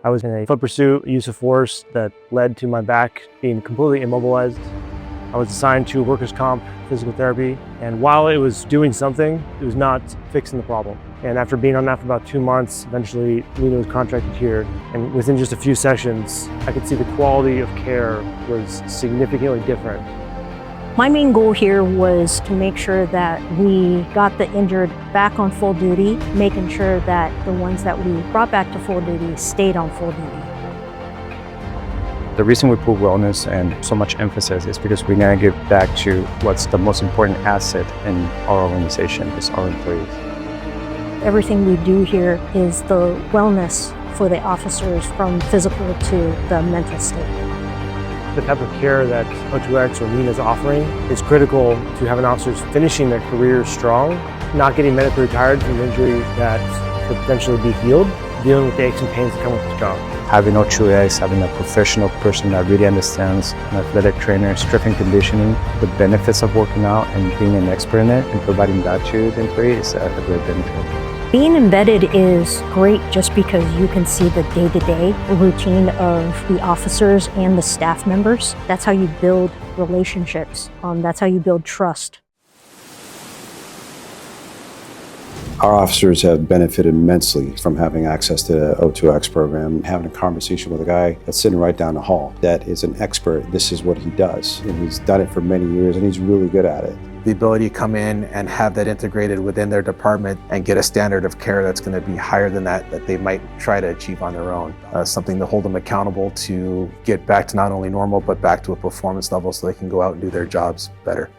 I was in a foot pursuit, use of force that led to my back being completely immobilized. I was assigned to workers' comp physical therapy, and while it was doing something, it was not fixing the problem. And after being on that for about 2 months, eventually Lena was contracted here, and within just a few sessions, I could see the quality of care was significantly different. My main goal here was to make sure that we got the injured back on full duty, making sure that the ones that we brought back to full duty stayed on full duty. The reason we put wellness and so much emphasis is because we now give back to what's the most important asset in our organization, is our employees. Everything we do here is the wellness for the officers, from physical to the mental state. The type of care that O2X or Nina is offering is critical to having officers finishing their careers strong, not getting medically retired from an injury that could potentially be healed, dealing with the aches and pains that come with the job. Having O2X, having a professional person that really understands, an athletic trainer, strength and conditioning, the benefits of working out and being an expert in it and providing that to the employee is a great benefit. Being embedded is great just because you can see the day-to-day routine of the officers and the staff members. That's how you build relationships. That's how you build trust. Our officers have benefited immensely from having access to the O2X program, having a conversation with a guy that's sitting right down the hall that is an expert. This is what he does, and he's done it for many years, and he's really good at it. The ability to come in and have that integrated within their department and get a standard of care that's going to be higher than that they might try to achieve on their own. Something to hold them accountable to get back to not only normal, but back to a performance level so they can go out and do their jobs better.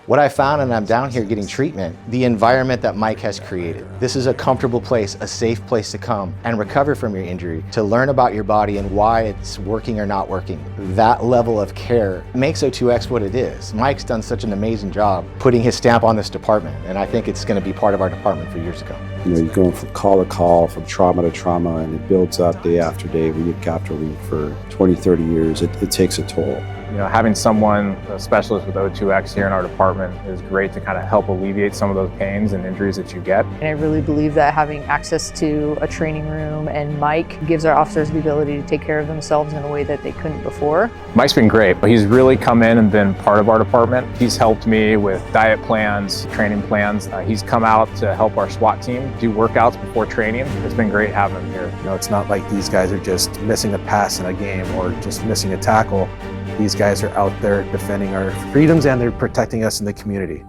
What I found, and I'm down here getting treatment, the environment that Mike has created. This is a comfortable place, a safe place to come and recover from your injury, to learn about your body and why it's working or not working. That level of care makes O2X what it is. Mike's done such an amazing job putting his stamp on this department, and I think it's going to be part of our department for years to come. You know, you're going from call to call, from trauma to trauma, and it builds up day after day, week after week for 20, 30 years. It takes a toll. You know, having someone, a specialist with O2X here in our department is great to kind of help alleviate some of those pains and injuries that you get. And I really believe that having access to a training room and Mike gives our officers the ability to take care of themselves in a way that they couldn't before. Mike's been great, but he's really come in and been part of our department. He's helped me with diet plans, training plans. He's come out to help our SWAT team do workouts before training. It's been great having him here. You know, it's not like these guys are just missing a pass in a game or just missing a tackle. These guys are out there defending our freedoms and they're protecting us in the community.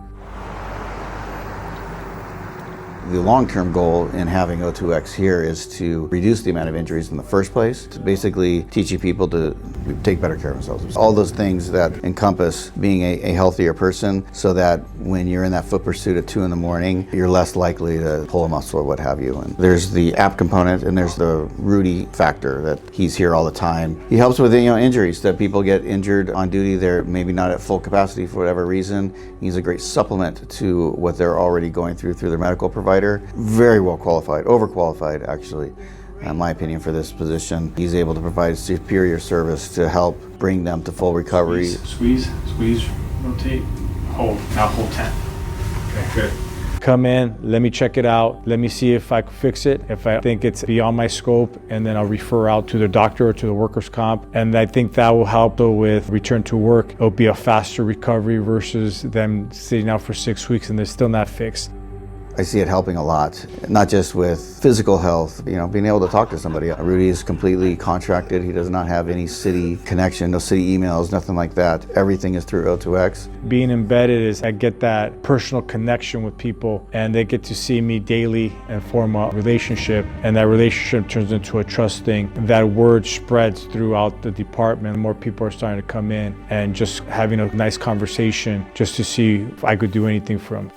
The long-term goal in having O2X here is to reduce the amount of injuries in the first place, to basically teaching people to take better care of themselves. All those things that encompass being a healthier person, so that when you're in that foot pursuit at 2 in the morning, you're less likely to pull a muscle or what have you. And there's the app component and there's the Rudy factor that he's here all the time. He helps with injuries, that people get injured on duty. They're maybe not at full capacity for whatever reason. He's a great supplement to what they're already going through their medical provider. Very well qualified, overqualified actually, in my opinion, for this position. He's able to provide superior service to help bring them to full recovery. Squeeze, rotate, hold, now hold 10. Okay, good. Come in, let me check it out, let me see if I can fix it. If I think it's beyond my scope, and then I'll refer out to the doctor or to the workers' comp. And I think that will help with return to work. It'll be a faster recovery versus them sitting out for 6 weeks and they're still not fixed. I see it helping a lot, not just with physical health, being able to talk to somebody. Rudy is completely contracted. He does not have any city connection, no city emails, nothing like that. Everything is through O2X. Being embedded is I get that personal connection with people, and they get to see me daily and form a relationship, and that relationship turns into a trust thing. That word spreads throughout the department. More people are starting to come in, and just having a nice conversation just to see if I could do anything for them.